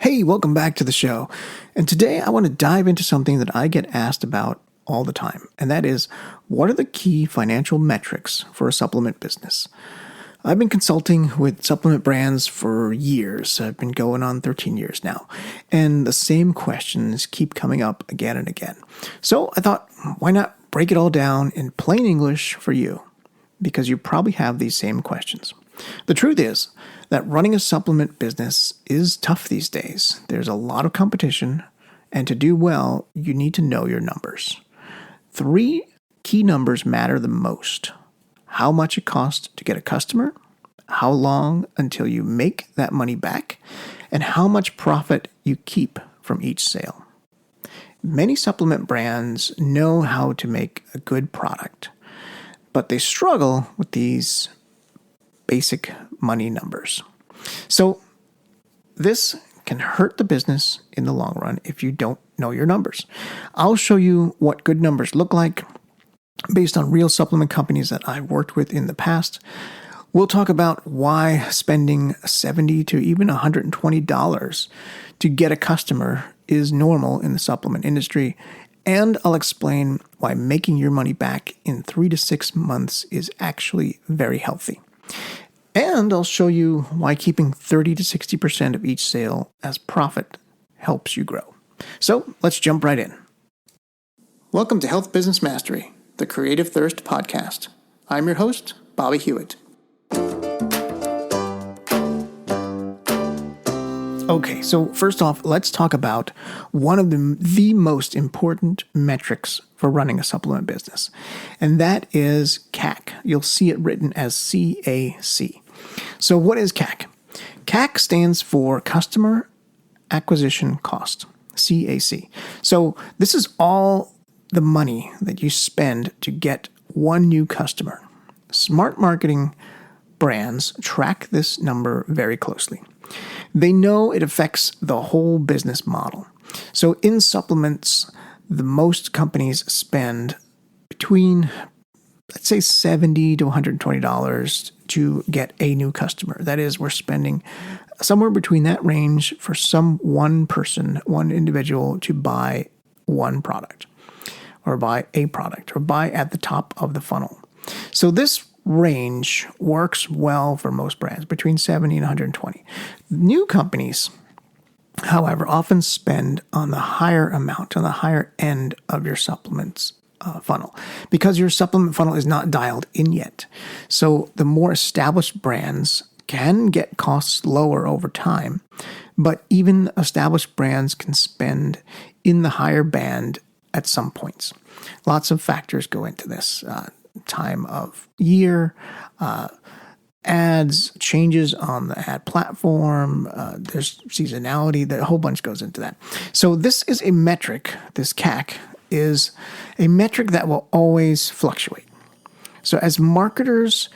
Hey, welcome back to the show. And today I want to dive into something that I get asked about all the time, and that is, what are the key financial metrics for a supplement business? I've been consulting with supplement brands for years. I've been going on 13 years now, and the same questions keep coming up again and again. So I thought, why not break it all down in plain English for you? Because you probably have these same questions. The truth is that running a supplement business is tough these days. There's a lot of competition, and to do well, you need to know your numbers. 3 key numbers matter the most: how much it costs to get a customer, how long until you make that money back, and how much profit you keep from each sale. Many supplement brands know how to make a good product, but they struggle with these basic money numbers. So this can hurt the business in the long run if you don't know your numbers. I'll show you what good numbers look like based on real supplement companies that I've worked with in the past. We'll talk about why spending $70 to even $120 to get a customer is normal in the supplement industry, and I'll explain why making your money back in 3 to 6 months is actually very healthy. And I'll show you why keeping 30 to 60% of each sale as profit helps you grow. So let's jump right in. Welcome to Health Business Mastery, the Creative Thirst podcast. I'm your host, Bobby Hewitt. Okay, so first off, let's talk about one of the most important metrics for running a supplement business, and that is CAC. You'll see it written as CAC. So what is CAC? CAC stands for Customer Acquisition Cost, CAC. So this is all the money that you spend to get one new customer. Smart marketing brands track this number very closely. They know it affects the whole business model. So in supplements, the most companies spend between, let's say, $70 to $120 to get a new customer. That is, we're spending somewhere between that range for one person, one individual to buy one product, or buy a product, or buy at the top of the funnel. So this range works well for most brands, between 70 and 120. New companies, however, often spend on the higher amount, on the higher end of your supplements funnel, because your supplement funnel is not dialed in yet. So the more established brands can get costs lower over time, but even established brands can spend in the higher band at some points. Lots of factors go into this. Time of year, ads, changes on the ad platform, there's seasonality, a whole bunch goes into that. So this is a metric, this CAC is a metric that will always fluctuate. So as marketers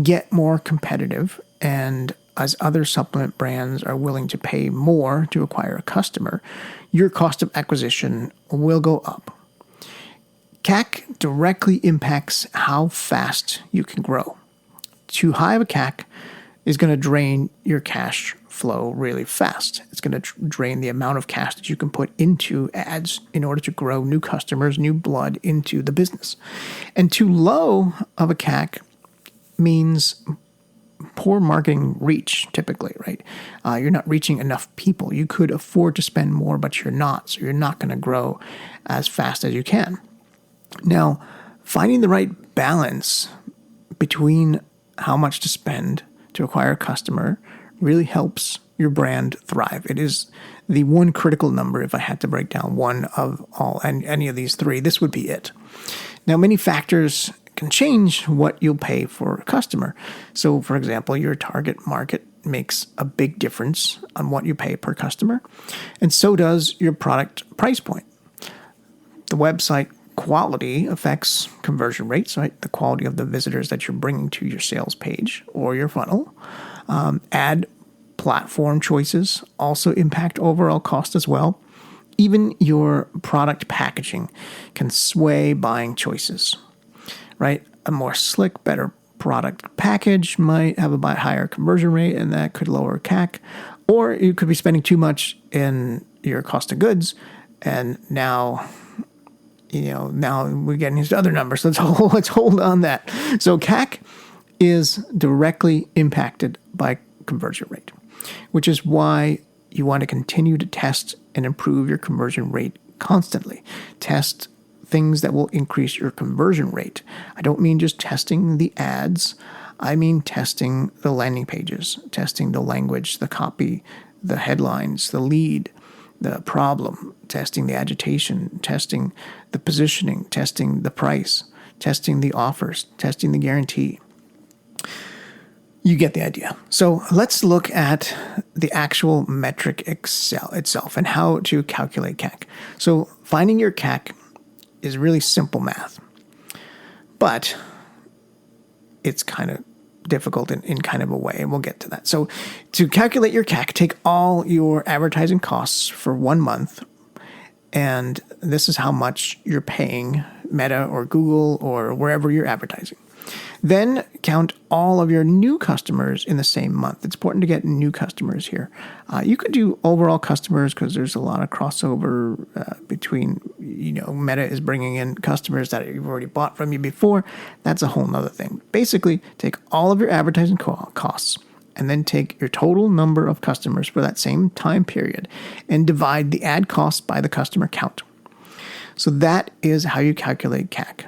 get more competitive and as other supplement brands are willing to pay more to acquire a customer, your cost of acquisition will go up. CAC directly impacts how fast you can grow. Too high of a CAC is going to drain your cash flow really fast. It's going to drain the amount of cash that you can put into ads in order to grow new customers, new blood into the business. And too low of a CAC means poor marketing reach, typically, right? You're not reaching enough people. You could afford to spend more, but you're not. So you're not going to grow as fast as you can. Now, finding the right balance between how much to spend to acquire a customer really helps your brand thrive. It is the one critical number. If I had to break down one of all and any of these 3, this would be it. Now, many factors can change what you'll pay for a customer. So, for example, your target market makes a big difference on what you pay per customer, and so does your product price point. The website quality affects conversion rates, right? The quality of the visitors that you're bringing to your sales page or your funnel. Ad platform choices also impact overall cost as well. Even your product packaging can sway buying choices, right? A more slick, better product package might have a higher conversion rate, and that could lower CAC. Or you could be spending too much in your cost of goods, and now we're getting into other numbers. Let's hold on that. So CAC is directly impacted by conversion rate, which is why you want to continue to test and improve your conversion rate constantly. Test things that will increase your conversion rate. I don't mean just testing the ads. I mean testing the landing pages, testing the language, the copy, the headlines, the lead, the problem, testing the agitation, testing the positioning, testing the price, testing the offers, testing the guarantee. You get the idea. So let's look at the actual metric itself and how to calculate CAC. So finding your CAC is really simple math, but it's kind of difficult in kind of a way, and we'll get to that. So to calculate your CAC, take all your advertising costs for 1 month, and this is how much you're paying Meta or Google or wherever you're advertising. Then count all of your new customers in the same month. It's important to get new customers here. You could do overall customers because there's a lot of crossover between, Meta is bringing in customers that you've already bought from you before. That's a whole nother thing. Basically, take all of your advertising costs and then take your total number of customers for that same time period and divide the ad costs by the customer count. So that is how you calculate CAC.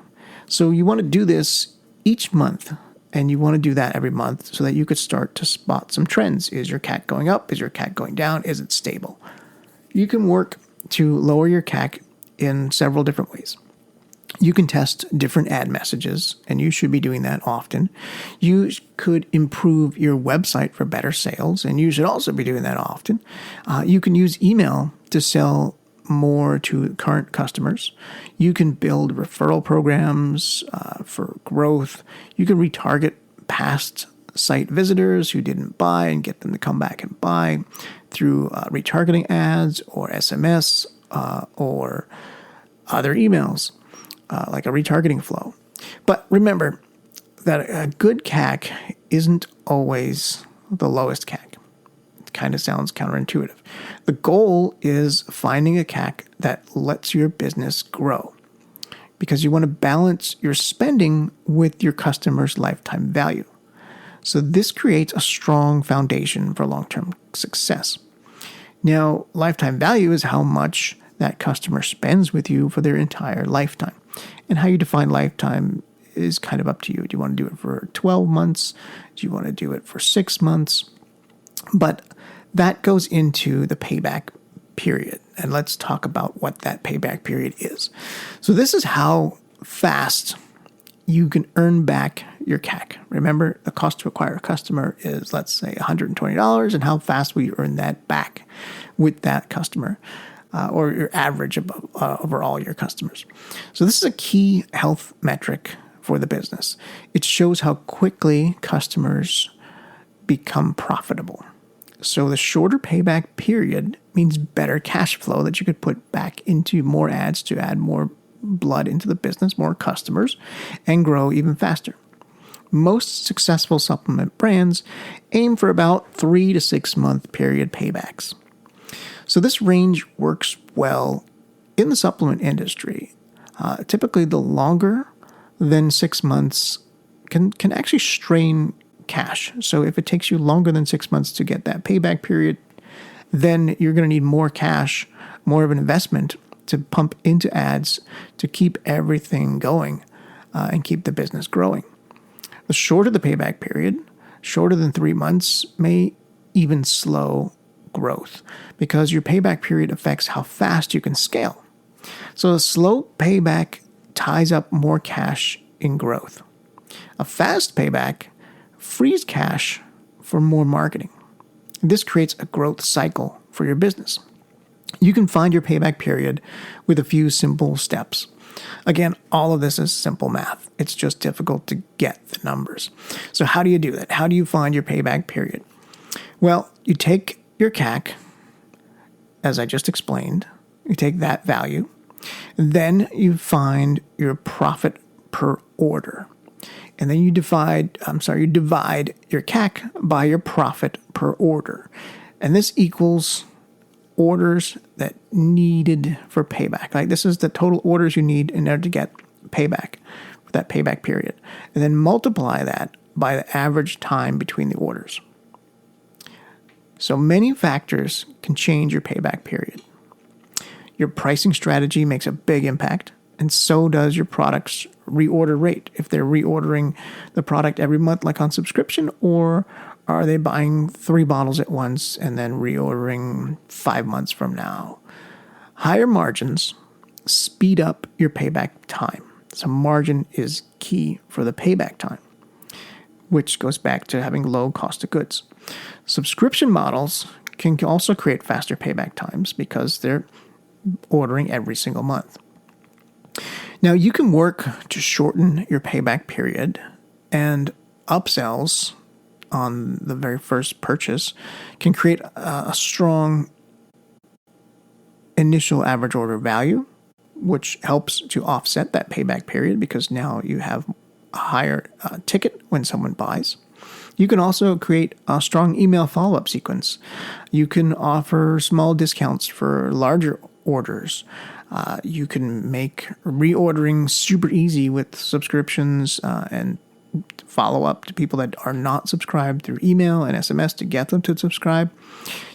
So you want to do this each month, and you want to do that every month so that you could start to spot some trends. Is your CAC going up? Is your CAC going down? Is it stable? You can work to lower your CAC in several different ways. You can test different ad messages, and you should be doing that often. You could improve your website for better sales, and you should also be doing that often. You can use email to sell more to current customers. You can build referral programs for growth. You can retarget past site visitors who didn't buy and get them to come back and buy through retargeting ads or SMS or other emails, like a retargeting flow. But remember that a good CAC isn't always the lowest CAC. Kind of sounds counterintuitive. The goal is finding a CAC that lets your business grow, because you want to balance your spending with your customer's lifetime value. So this creates a strong foundation for long-term success. Now, lifetime value is how much that customer spends with you for their entire lifetime. And how you define lifetime is kind of up to you. Do you want to do it for 12 months? Do you want to do it for 6 months? But that goes into the payback period. And let's talk about what that payback period is. So this is how fast you can earn back your CAC. Remember, the cost to acquire a customer is, let's say, $120, and how fast will you earn that back with that customer, or your average over all your customers. So this is a key health metric for the business. It shows how quickly customers become profitable. So the shorter payback period means better cash flow that you could put back into more ads to add more blood into the business, more customers, and grow even faster. Most successful supplement brands aim for about 3 to 6 month period paybacks. So this range works well in the supplement industry. Typically, the longer than 6 months can actually strain cash. So if it takes you longer than 6 months to get that payback period, then you're going to need more cash, more of an investment to pump into ads to keep everything going and keep the business growing. The shorter the payback period, shorter than 3 months, may even slow growth because your payback period affects how fast you can scale. So a slow payback ties up more cash in growth. A fast payback frees cash for more marketing. This creates a growth cycle for your business. You can find your payback period with a few simple steps. Again, all of this is simple math. It's just difficult to get the numbers. So how do you do that? How do you find your payback period? Well, you take your CAC, as I just explained, you take that value, then you find your profit per order. And then you divide your CAC by your profit per order. And this equals orders that needed for payback. Like this is the total orders you need in order to get payback, that payback period. And then multiply that by the average time between the orders. So many factors can change your payback period. Your pricing strategy makes a big impact, and so does your product's reorder rate. If they're reordering the product every month like on subscription, or are they buying 3 bottles at once and then reordering 5 months from now? Higher margins speed up your payback time. So margin is key for the payback time, which goes back to having low cost of goods. Subscription models can also create faster payback times because they're ordering every single month. Now, you can work to shorten your payback period, and upsells on the very first purchase can create a strong initial average order value, which helps to offset that payback period because now you have a higher ticket when someone buys. You can also create a strong email follow-up sequence. You can offer small discounts for larger orders. You can make reordering super easy with subscriptions and follow up to people that are not subscribed through email and SMS to get them to subscribe.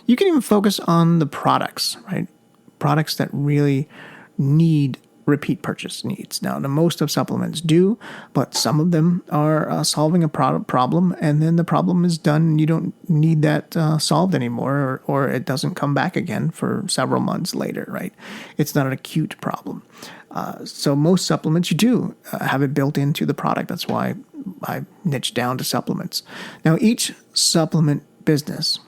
You can even focus on the products, right? Products that really need repeat purchase needs. Now, the most of supplements do, but some of them are solving a problem, and then the problem is done, and you don't need that solved anymore, or it doesn't come back again for several months later, right? It's not an acute problem. So most supplements, you do have it built into the product. That's why I niche down to supplements. Now, each supplement business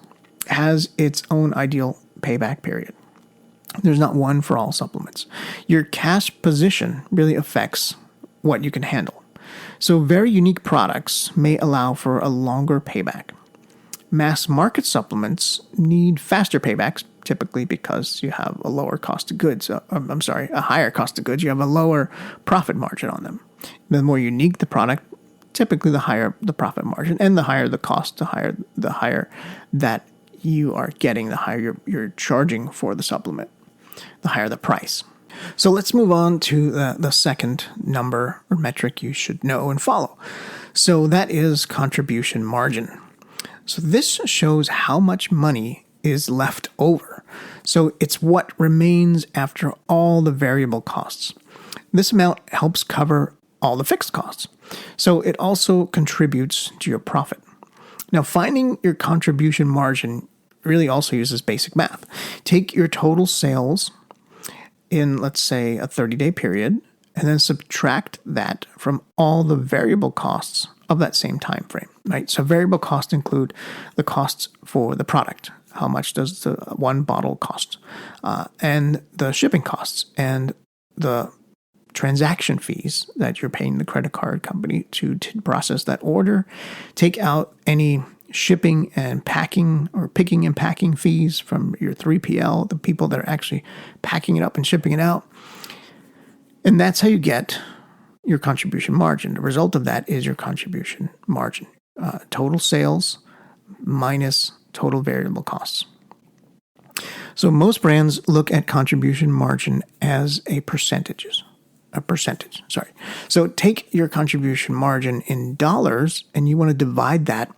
has its own ideal payback period. There's not one for all supplements. Your cash position really affects what you can handle. So very unique products may allow for a longer payback. Mass market supplements need faster paybacks, typically because you have a lower cost of goods. A higher cost of goods. You have a lower profit margin on them. The more unique the product, typically the higher the profit margin, and the higher the cost, the higher that you are getting, the higher you're charging for the supplement, the higher the price. So let's move on to the second number or metric you should know and follow. So that is contribution margin. So this shows how much money is left over. So it's what remains after all the variable costs. This amount helps cover all the fixed costs. So it also contributes to your profit. Now, finding your contribution margin really also uses basic math. Take your total sales in, let's say, a 30-day period, and then subtract that from all the variable costs of that same time frame, right? So variable costs include the costs for the product. How much does the one bottle cost? And the shipping costs and the transaction fees that you're paying the credit card company to process that order. Take out any shipping and packing or picking and packing fees from your 3PL, the people that are actually packing it up and shipping it out. And that's how you get your contribution margin. The result of that is your contribution margin. Total sales minus total variable costs. So most brands look at contribution margin as a percentage. So take your contribution margin in dollars and you want to divide that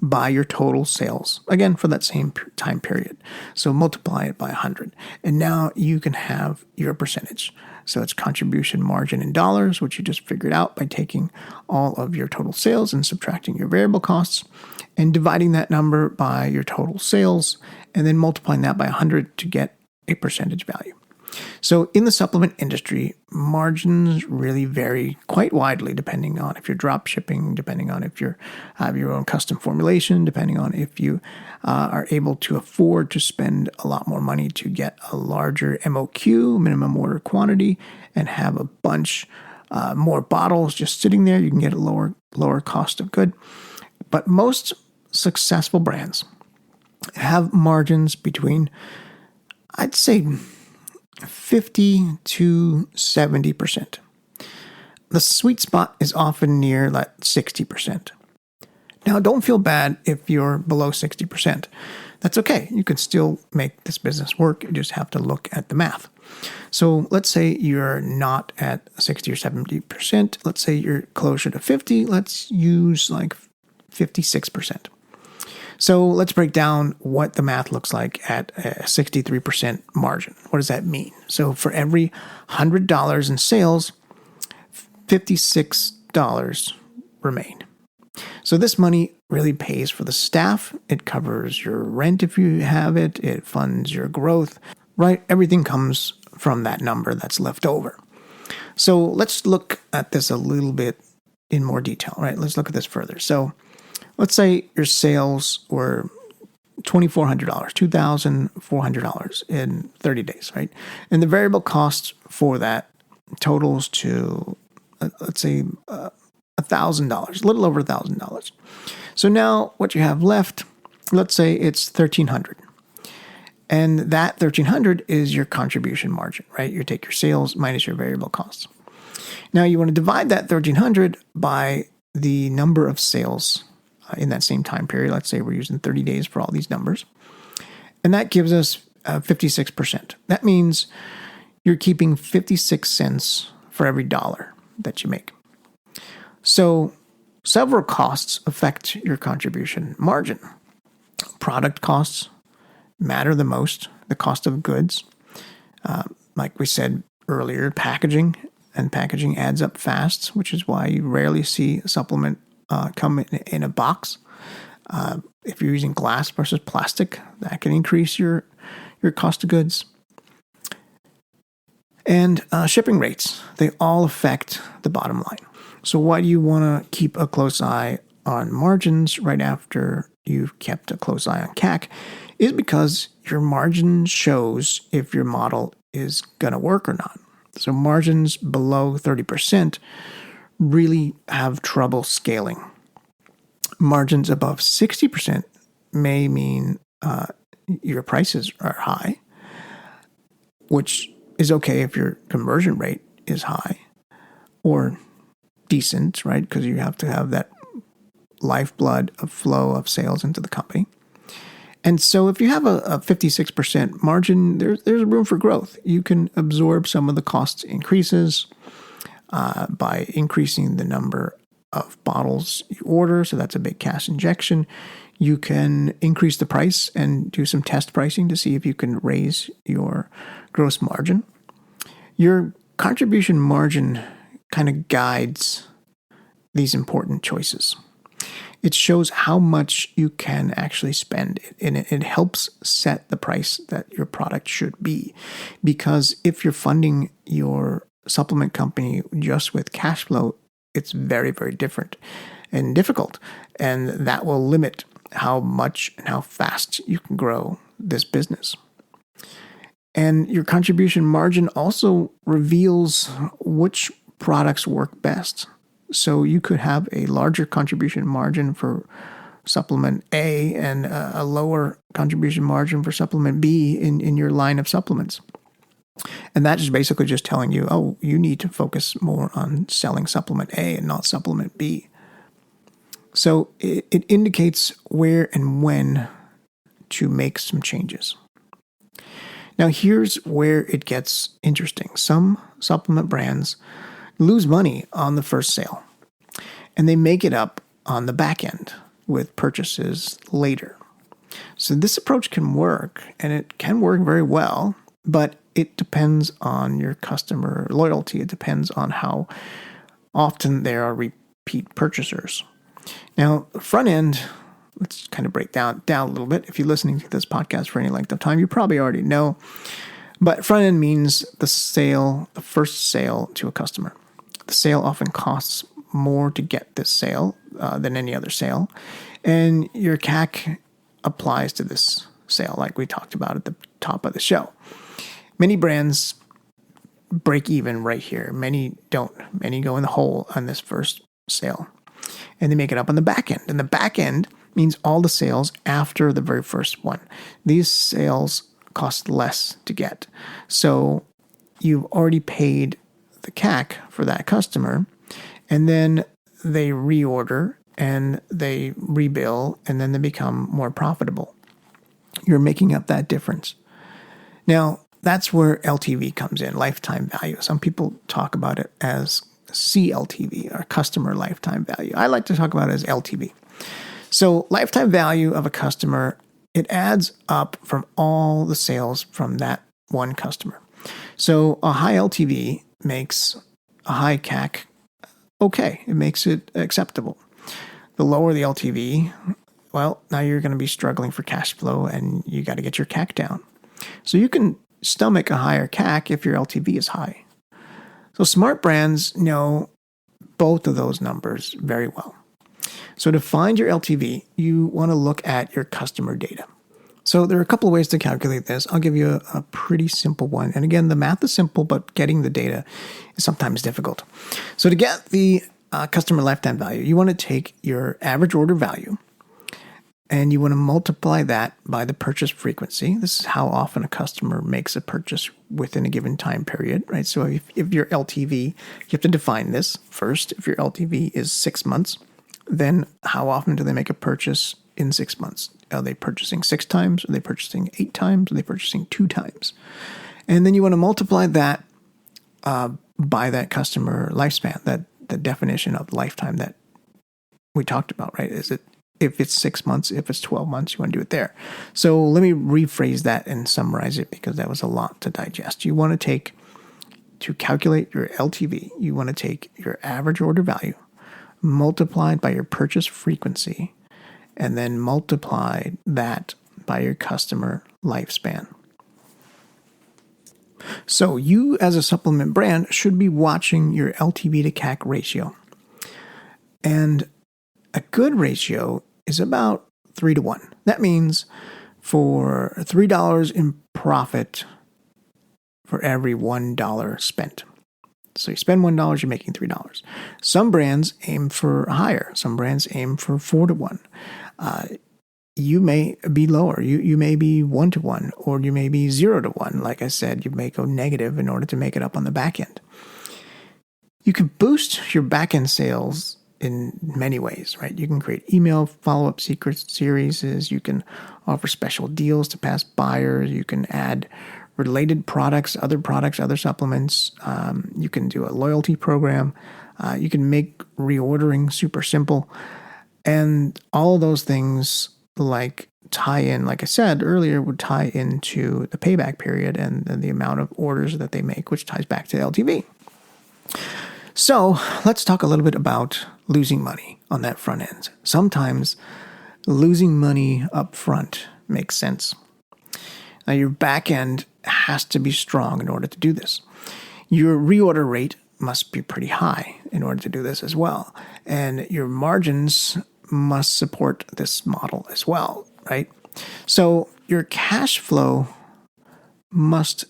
by your total sales, again, for that same time period. So multiply it by 100. And now you can have your percentage. So it's contribution margin in dollars, which you just figured out by taking all of your total sales and subtracting your variable costs and dividing that number by your total sales and then multiplying that by 100 to get a percentage value. So in the supplement industry, margins really vary quite widely depending on if you're drop shipping, depending on if you have your own custom formulation, depending on if you are able to afford to spend a lot more money to get a larger MOQ, minimum order quantity, and have a bunch more bottles just sitting there. You can get a lower cost of good. But most successful brands have margins between, I'd say, 50 to 70%. The sweet spot is often near that 60%. Now, don't feel bad if you're below 60%. That's okay. You can still make this business work. You just have to look at the math. So let's say you're not at 60 or 70%. Let's say you're closer to 50. Let's use like 56%. So let's break down what the math looks like at a 63% margin. What does that mean? So for every $100 in sales, $56 remain. So this money really pays for the staff. It covers your rent if you have it. It funds your growth, right? Everything comes from that number that's left over. So let's look at this a little bit in more detail, right? Let's look at this further. So let's say your sales were $2,400, $2,400 in 30 days, right? And the variable cost for that totals to, let's say, $1,000, a little over $1,000. So now what you have left, let's say it's $1,300. And that $1,300 is your contribution margin, right? You take your sales minus your variable costs. Now you want to divide that $1,300 by the number of sales in that same time period. Let's say we're using 30 days for all these numbers. And that gives us 56%. That means you're keeping 56 cents for every dollar that you make. So several costs affect your contribution margin. Product costs matter the most. The cost of goods, like we said earlier, packaging adds up fast, which is why you rarely see a supplement come in a box. If you're using glass versus plastic, that can increase your cost of goods. And shipping rates, they all affect the bottom line. So why do you want to keep a close eye on margins right after you've kept a close eye on CAC is because your margin shows if your model is going to work or not. So margins below 30% really have trouble scaling. Margins above 60% may mean your prices are high, which is okay if your conversion rate is high or decent, right? Because you have to have that lifeblood of flow of sales into the company. And so if you have a 56% margin, there's room for growth. You can absorb some of the cost increases by increasing the number of bottles you order. So that's a big cash injection. You can increase the price and do some test pricing to see if you can raise your gross margin. Your contribution margin kind of guides these important choices. It shows how much you can actually spend, and it helps set the price that your product should be. Because if you're funding your supplement company just with cash flow, it's very, very different and difficult. And that will limit how much and how fast you can grow this business. And your contribution margin also reveals which products work best. So you could have a larger contribution margin for supplement A and a lower contribution margin for supplement B in your line of supplements. And that is basically just telling you, oh, you need to focus more on selling supplement A and not supplement B. So it indicates where and when to make some changes. Now, here's where it gets interesting. Some supplement brands lose money on the first sale, and they make it up on the back end with purchases later. So this approach can work, and it can work very well, but it depends on your customer loyalty. It depends on how often there are repeat purchasers. Now, front end, let's kind of break down a little bit. If you're listening to this podcast for any length of time, you probably already know. But front end means the first sale to a customer. The sale often costs more to get this sale than any other sale. And your CAC applies to this sale, like we talked about at the top of the show. Many brands break even right here. Many don't. Many go in the hole on this first sale. And they make it up on the back end. And the back end means all the sales after the very first one. These sales cost less to get. So you've already paid the CAC for that customer, and then they reorder and they rebill, and then they become more profitable. You're making up that difference. Now, that's where LTV comes in, lifetime value. Some people talk about it as CLTV, or customer lifetime value. I like to talk about it as LTV. So lifetime value of a customer, it adds up from all the sales from that one customer. So a high LTV makes a high CAC okay. It makes it acceptable. The lower the LTV, well, now you're going to be struggling for cash flow and you got to get your CAC down. So you can stomach a higher CAC if your LTV is high. So smart brands know both of those numbers very well. So to find your LTV, you want to look at your customer data. So there are a couple of ways to calculate this. I'll give you a pretty simple one. And again, the math is simple, but getting the data is sometimes difficult. So to get the customer lifetime value, you want to take your average order value and you want to multiply that by the purchase frequency. This is how often a customer makes a purchase within a given time period, right? So if your LTV, you have to define this first. If your LTV is 6 months, then how often do they make a purchase in 6 months? Are they purchasing 6 times? Are they purchasing 8 times? Are they purchasing 2 times? And then you want to multiply that by that customer lifespan, that the definition of lifetime that we talked about, right? Is it if it's 6 months, if it's 12 months, you want to do it there. So let me rephrase that and summarize it because that was a lot to digest. You want to calculate your LTV, you want to take your average order value multiplied by your purchase frequency and then multiply that by your customer lifespan. So you as a supplement brand should be watching your LTV to CAC ratio. And a good ratio is about 3 to 1. That means for $3 in profit for every $1 spent. So you spend $1, you're making $3. Some brands aim for higher. Some brands aim for 4 to 1. You may be lower. You may be 1 to 1, or you may be 0 to 1. Like I said, you may go negative in order to make it up on the back end. You can boost your back end sales in many ways, right? You can create email follow-up secret series. You can offer special deals to past buyers. You can add related products, other supplements. You can do a loyalty program. You can make reordering super simple. And all of those things tie in, like I said earlier, would tie into the payback period and the amount of orders that they make, which ties back to LTV. So let's talk a little bit about losing money on that front end. Sometimes losing money up front makes sense. Now, your back end has to be strong in order to do this. Your reorder rate must be pretty high in order to do this as well. And your margins must support this model as well, right? So your cash flow must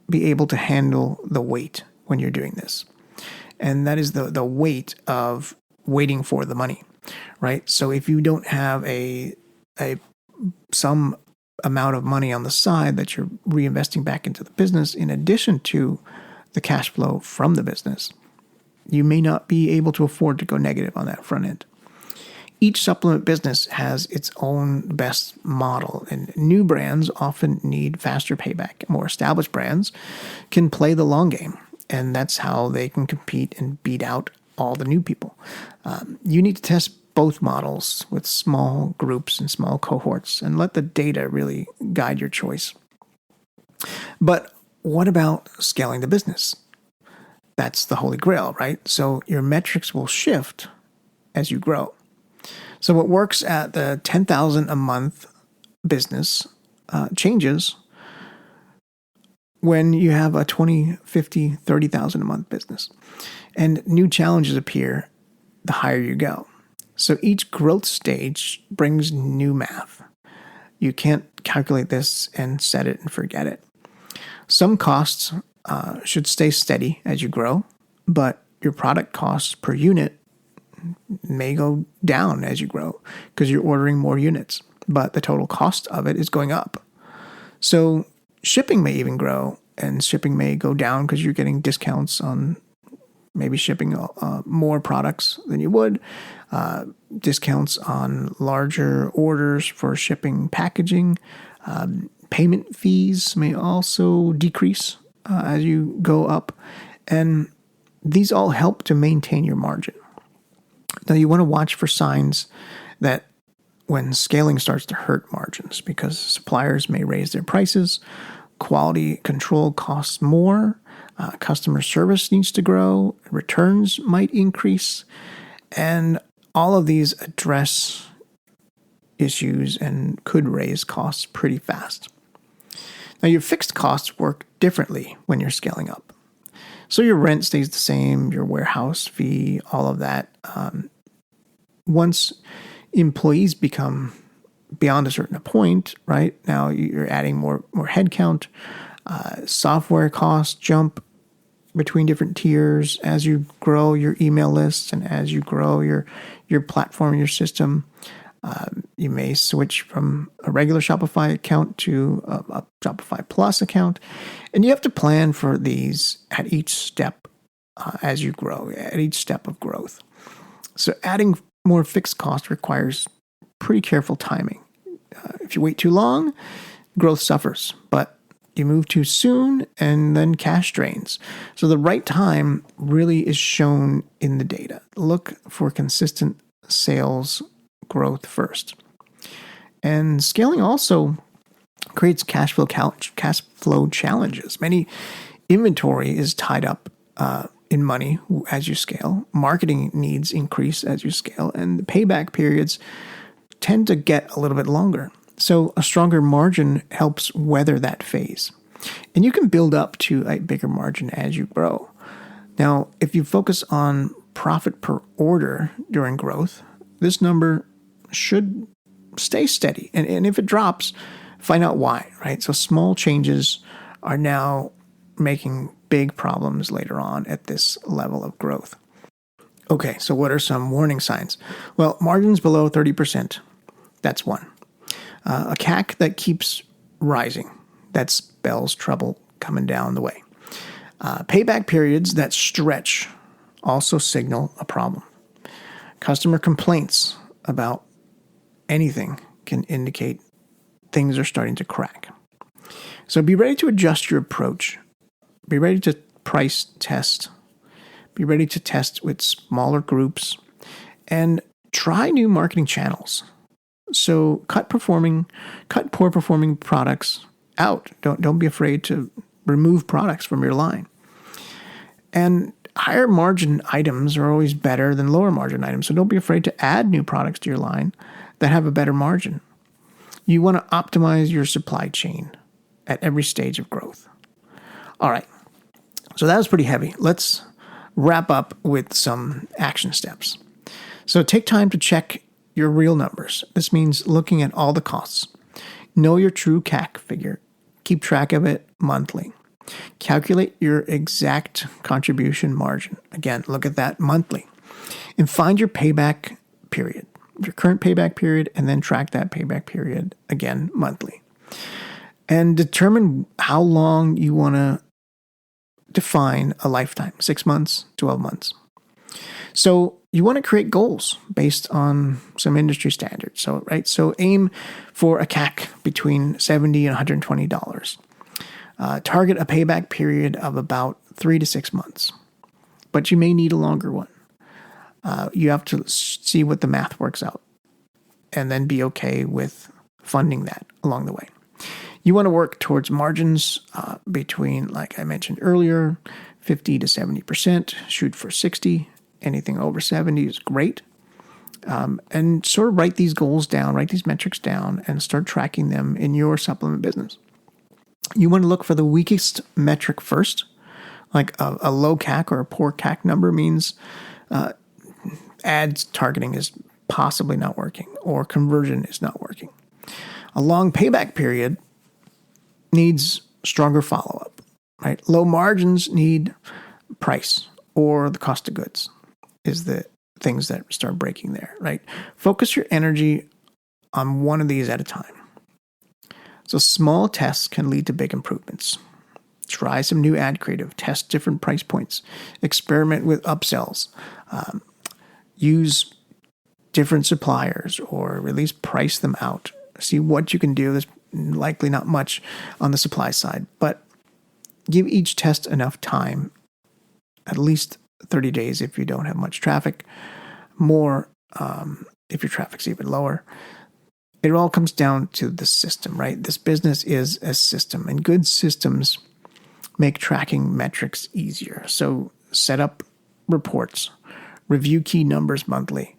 be able to handle the weight when you're doing this. And that is the weight of waiting for the money, right? So if you don't have some amount of money on the side that you're reinvesting back into the business in addition to the cash flow from the business, you may not be able to afford to go negative on that front end. Each supplement business has its own best model, and new brands often need faster payback. More established brands can play the long game, and that's how they can compete and beat out all the new people. You need to test both models with small groups and small cohorts and let the data really guide your choice. But what about scaling the business? That's the holy grail, right? So your metrics will shift as you grow. So what works at the $10,000 a month business changes when you have a $20,000, $50,000, $30,000 a month business. And new challenges appear the higher you go. So each growth stage brings new math. You can't calculate this and set it and forget it. Some costs should stay steady as you grow, but your product costs per unit may go down as you grow because you're ordering more units, but the total cost of it is going up. So shipping may even grow and shipping may go down because you're getting discounts on maybe shipping more products than you would, discounts on larger orders for shipping packaging. Payment fees may also decrease as you go up. And these all help to maintain your margin. Now, you want to watch for signs that when scaling starts to hurt margins, because suppliers may raise their prices, quality control costs more, customer service needs to grow, returns might increase, and all of these address issues and could raise costs pretty fast. Now, your fixed costs work differently when you're scaling up. So your rent stays the same, your warehouse fee, all of that. Once employees become beyond a certain point, right? Now you're adding more headcount. Software costs jump between different tiers as you grow your email lists and as you grow your platform, your system. You may switch from a regular Shopify account to a Shopify Plus account. And you have to plan for these at each step as you grow, at each step of growth. So adding more fixed cost requires pretty careful timing. If you wait too long, growth suffers. But you move too soon and then cash drains. So the right time really is shown in the data. Look for consistent sales growth first. And scaling also creates cash flow challenges. Many inventory is tied up in money as you scale. Marketing needs increase as you scale, and the payback periods tend to get a little bit longer. So a stronger margin helps weather that phase. And you can build up to a bigger margin as you grow. Now, if you focus on profit per order during growth, this number should stay steady. And if it drops, find out why, right? So small changes are now making big problems later on at this level of growth. Okay, so what are some warning signs? Well, margins below 30%, that's one. A CAC that keeps rising, that spells trouble coming down the way. Payback periods that stretch also signal a problem. Customer complaints about anything can indicate things are starting to crack. So be ready to adjust your approach. Be ready to price test. Be ready to test with smaller groups and try new marketing channels. So cut poor performing products out. Don't be afraid to remove products from your line. And higher margin items are always better than lower margin items. So don't be afraid to add new products to your line that have a better margin. You want to optimize your supply chain at every stage of growth. All right. So that was pretty heavy. Let's wrap up with some action steps. So take time to check your real numbers. This means looking at all the costs. Know your true CAC figure. Keep track of it monthly. Calculate your exact contribution margin. Again, look at that monthly. And find your payback period, your current payback period, and then track that payback period again monthly. And determine how long you want to define a lifetime, 6 months, 12 months. So you want to create goals based on some industry standards. So aim for a CAC between $70 and $120. Target a payback period of about 3 to 6 months, but you may need a longer one. You have to see what the math works out and then be okay with funding that along the way. You want to work towards margins between, like I mentioned earlier, 50 to 70%, shoot for 60. Anything over 70 is great. And sort of write these goals down, write these metrics down, and start tracking them in your supplement business. You want to look for the weakest metric first, like a low CAC or a poor CAC number means ads targeting is possibly not working or conversion is not working. A long payback period needs stronger follow-up, right? Low margins need price or the cost of goods is the things that start breaking there, right? Focus your energy on one of these at a time. So small tests can lead to big improvements. Try some new ad creative, test different price points, experiment with upsells, use different suppliers or at least price them out. See what you can do. likely not much on the supply side. But give each test enough time, at least 30 days if you don't have much traffic, more if your traffic's even lower. It all comes down to the system, right? This business is a system, and good systems make tracking metrics easier. So set up reports, review key numbers monthly,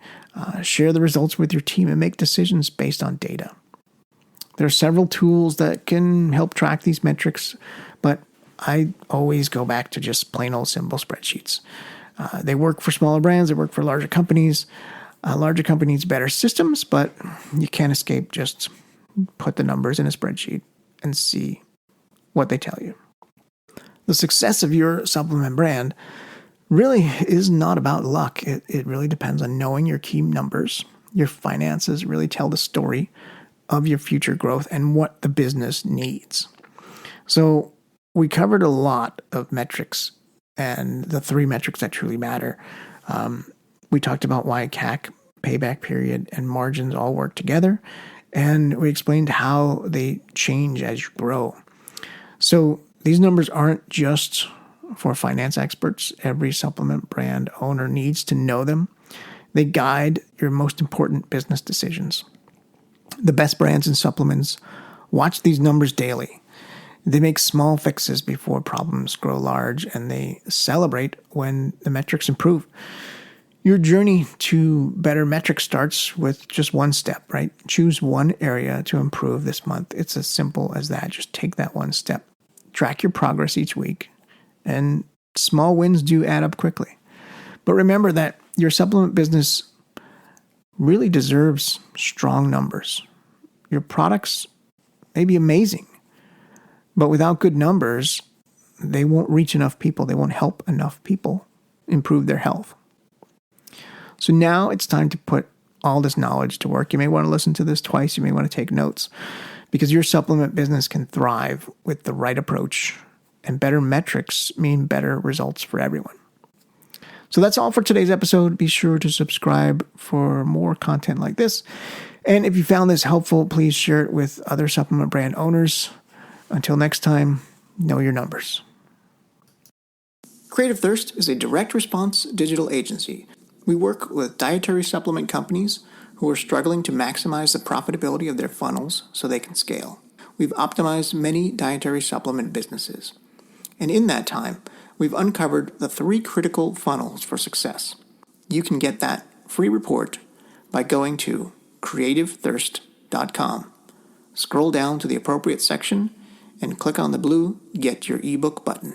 share the results with your team, and make decisions based on data. There are several tools that can help track these metrics, but I always go back to just plain old simple spreadsheets. They work for smaller brands, they work for larger companies. Larger companies, better systems, but you can't escape just put the numbers in a spreadsheet and see what they tell you. The success of your supplement brand really is not about luck. It really depends on knowing your key numbers. Your finances really tell the story of your future growth and what the business needs. So we covered a lot of metrics and the 3 metrics that truly matter. We talked about why CAC, payback period, and margins all work together, and we explained how they change as you grow. So these numbers aren't just for finance experts. Every supplement brand owner needs to know them. They guide your most important business decisions. The best brands and supplements watch these numbers daily. They make small fixes before problems grow large, and they celebrate when the metrics improve. Your journey to better metrics starts with just one step, right? Choose one area to improve this month. It's as simple as that. Just take that one step. Track your progress each week, and small wins do add up quickly. But remember that your supplement business really deserves strong numbers. Your products may be amazing, but without good numbers, they won't reach enough people. They won't help enough people improve their health. So now it's time to put all this knowledge to work. You may want to listen to this twice. You may want to take notes, because your supplement business can thrive with the right approach, and better metrics mean better results for everyone. So that's all for today's episode. Be sure to subscribe for more content like this. And if you found this helpful, please share it with other supplement brand owners. Until next time, know your numbers. Creative Thirst is a direct response digital agency. We work with dietary supplement companies who are struggling to maximize the profitability of their funnels so they can scale. We've optimized many dietary supplement businesses. And in that time, we've uncovered the 3 critical funnels for success. You can get that free report by going to creativethirst.com. Scroll down to the appropriate section and click on the blue Get Your ebook button.